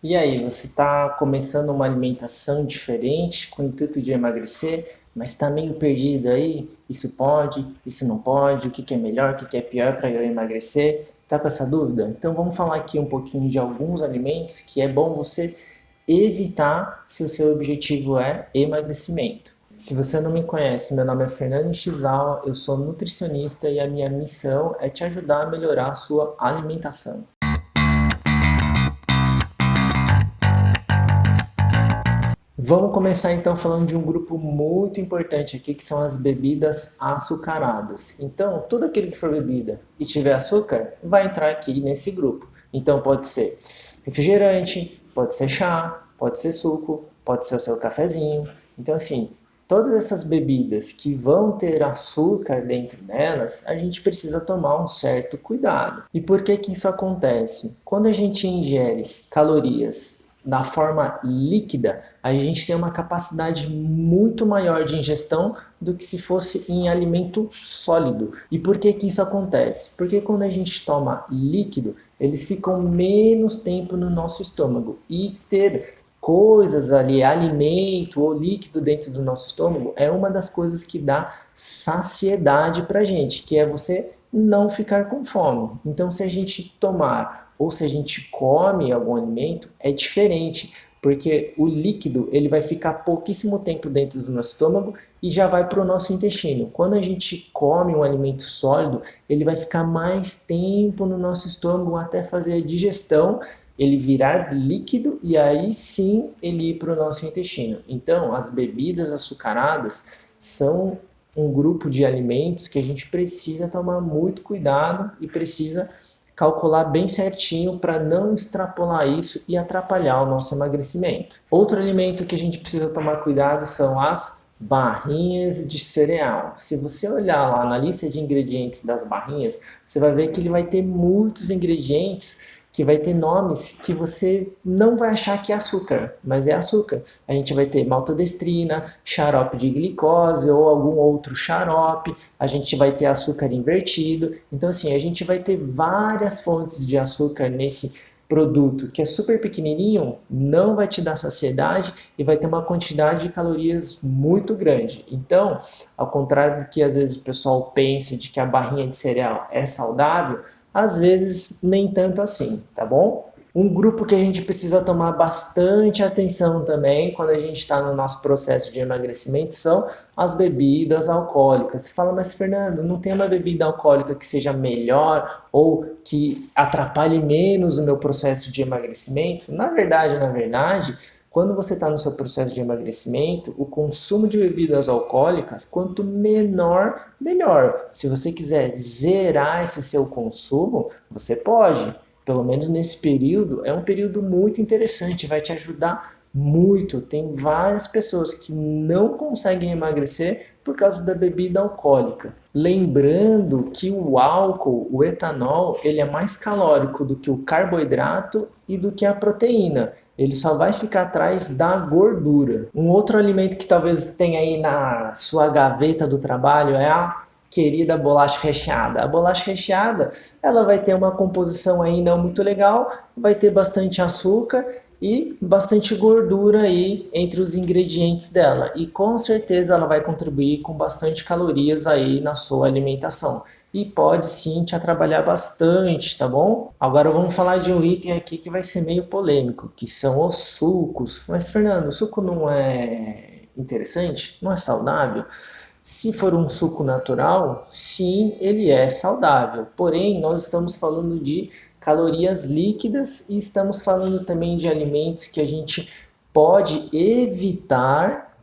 E aí, você está começando uma alimentação diferente com o intuito de emagrecer, mas está meio perdido aí? Isso pode, isso não pode, o que que é melhor, o que que é pior para eu emagrecer? Tá com essa dúvida? Então vamos falar aqui um pouquinho de alguns alimentos que é bom você evitar se o seu objetivo é emagrecimento. Se você não me conhece, meu nome é Fernando Chizawa, eu sou nutricionista e a minha missão é te ajudar a melhorar a sua alimentação. Vamos começar então falando de um grupo muito importante aqui, que são as bebidas açucaradas. Então, tudo aquilo que for bebida e tiver açúcar, vai entrar aqui nesse grupo. Então, pode ser refrigerante, pode ser chá, pode ser suco, pode ser o seu cafezinho. Então, assim, todas essas bebidas que vão ter açúcar dentro delas, a gente precisa tomar um certo cuidado. E por que que isso acontece? Quando a gente ingere calorias na forma líquida, a gente tem uma capacidade muito maior de ingestão do que se fosse em alimento sólido. E por que que isso acontece? Porque quando a gente toma líquido, eles ficam menos tempo no nosso estômago e ter coisas ali, alimento ou líquido dentro do nosso estômago é uma das coisas que dá saciedade para a gente, que é você não ficar com fome. Então, se a gente tomar ou se a gente come algum alimento, é diferente, porque o líquido ele vai ficar pouquíssimo tempo dentro do nosso estômago e já vai para o nosso intestino. Quando a gente come um alimento sólido, ele vai ficar mais tempo no nosso estômago até fazer a digestão, ele virar líquido e aí sim ele ir para o nosso intestino. Então, as bebidas açucaradas são um grupo de alimentos que a gente precisa tomar muito cuidado e precisa calcular bem certinho para não extrapolar isso e atrapalhar o nosso emagrecimento. Outro alimento que a gente precisa tomar cuidado são as barrinhas de cereal. Se você olhar lá na lista de ingredientes das barrinhas, você vai ver que ele vai ter muitos ingredientes que vai ter nomes que você não vai achar que é açúcar, mas é açúcar. A gente vai ter maltodestrina, xarope de glicose ou algum outro xarope, a gente vai ter açúcar invertido. Então, assim, a gente vai ter várias fontes de açúcar nesse produto que é super pequenininho, não vai te dar saciedade e vai ter uma quantidade de calorias muito grande. Então, ao contrário do que às vezes o pessoal pensa de que a barrinha de cereal é saudável, às vezes nem tanto assim, tá bom? Um grupo que a gente precisa tomar bastante atenção também quando a gente está no nosso processo de emagrecimento são as bebidas alcoólicas. Você fala, mas Fernando, não tem uma bebida alcoólica que seja melhor ou que atrapalhe menos o meu processo de emagrecimento? Na verdade, quando você está no seu processo de emagrecimento, o consumo de bebidas alcoólicas, quanto menor, melhor. Se você quiser zerar esse seu consumo, você pode. Pelo menos nesse período, é um período muito interessante, vai te ajudar muito. Tem várias pessoas que não conseguem emagrecer por causa da bebida alcoólica. Lembrando que o álcool, o etanol, ele é mais calórico do que o carboidrato e do que a proteína. Ele só vai ficar atrás da gordura. Um outro alimento que talvez tenha aí na sua gaveta do trabalho é a querida bolacha recheada. A bolacha recheada, ela vai ter uma composição aí não muito legal, vai ter bastante açúcar e bastante gordura aí entre os ingredientes dela. E com certeza ela vai contribuir com bastante calorias aí na sua alimentação. E pode sim te atrapalhar bastante, tá bom? Agora vamos falar de um item aqui que vai ser meio polêmico, que são os sucos. Mas Fernando, o suco não é interessante? Não é saudável? Se for um suco natural, sim, ele é saudável. Porém, nós estamos falando de calorias líquidas e estamos falando também de alimentos que a gente pode evitar,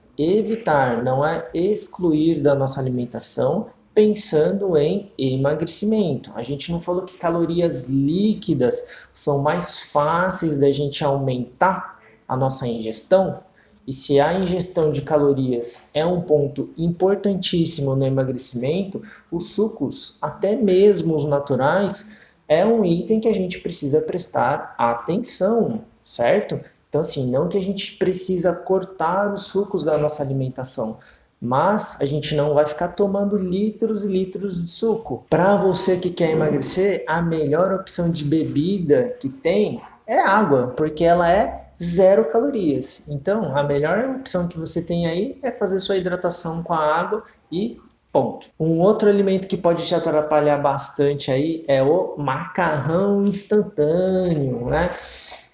não é excluir da nossa alimentação, pensando em emagrecimento. A gente não falou que calorias líquidas são mais fáceis da gente aumentar a nossa ingestão? E se a ingestão de calorias é um ponto importantíssimo no emagrecimento, os sucos, até mesmo os naturais, é um item que a gente precisa prestar atenção, certo? Então, assim, não que a gente precisa cortar os sucos da nossa alimentação, mas a gente não vai ficar tomando litros e litros de suco. Para você que quer emagrecer, a melhor opção de bebida que tem é água, porque ela é 0 calorias. Então, a melhor opção que você tem aí é fazer sua hidratação com a água e ponto. Um outro alimento que pode te atrapalhar bastante aí é o macarrão instantâneo, né?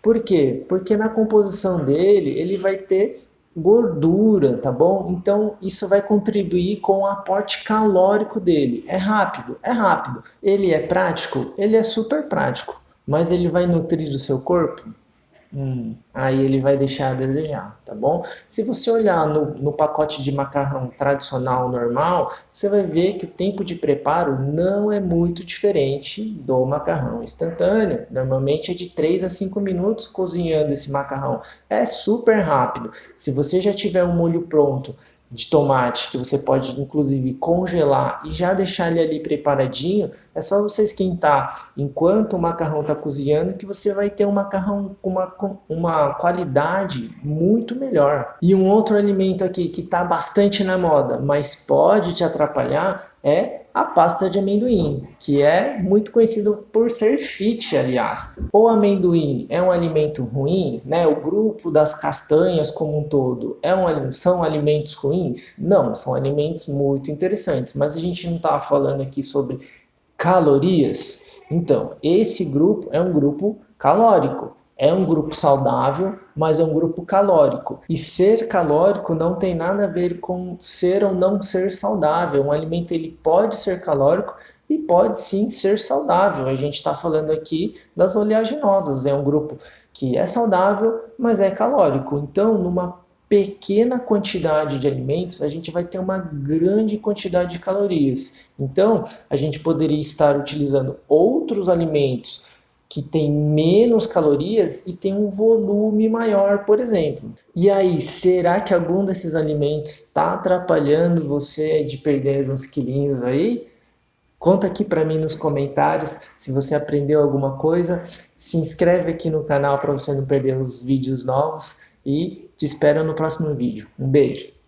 Por quê? Porque na composição dele, ele vai ter gordura, tá bom? Então isso vai contribuir com o aporte calórico dele. É rápido, é rápido. Ele é prático, ele é super prático, mas ele vai nutrir o seu corpo? Aí ele vai deixar a desejar, tá bom? Se você olhar no pacote de macarrão tradicional normal, você vai ver que o tempo de preparo não é muito diferente do macarrão instantâneo. Normalmente é de 3 a 5 minutos cozinhando esse macarrão. É super rápido. Se você já tiver um molho pronto de tomate, que você pode inclusive congelar e já deixar ele ali preparadinho, é só você esquentar enquanto o macarrão está cozinhando que você vai ter um macarrão com uma qualidade muito melhor. E um outro alimento aqui que está bastante na moda, mas pode te atrapalhar, é a pasta de amendoim, que é muito conhecido por ser fit, aliás. O amendoim é um alimento ruim, né? O grupo das castanhas como um todo são alimentos ruins? Não, são alimentos muito interessantes, mas a gente não está falando aqui sobre calorias. Então, esse grupo é um grupo calórico. É um grupo saudável, mas é um grupo calórico. E ser calórico não tem nada a ver com ser ou não ser saudável. Um alimento ele pode ser calórico e pode sim ser saudável. A gente está falando aqui das oleaginosas. É um grupo que é saudável, mas é calórico. Então, numa pequena quantidade de alimentos, a gente vai ter uma grande quantidade de calorias. Então, a gente poderia estar utilizando outros alimentos que têm menos calorias e tem um volume maior, por exemplo. E aí, será que algum desses alimentos está atrapalhando você de perder uns quilinhos aí? Conta aqui para mim nos comentários se você aprendeu alguma coisa. Se inscreve aqui no canal para você não perder os vídeos novos e te espero no próximo vídeo. Um beijo!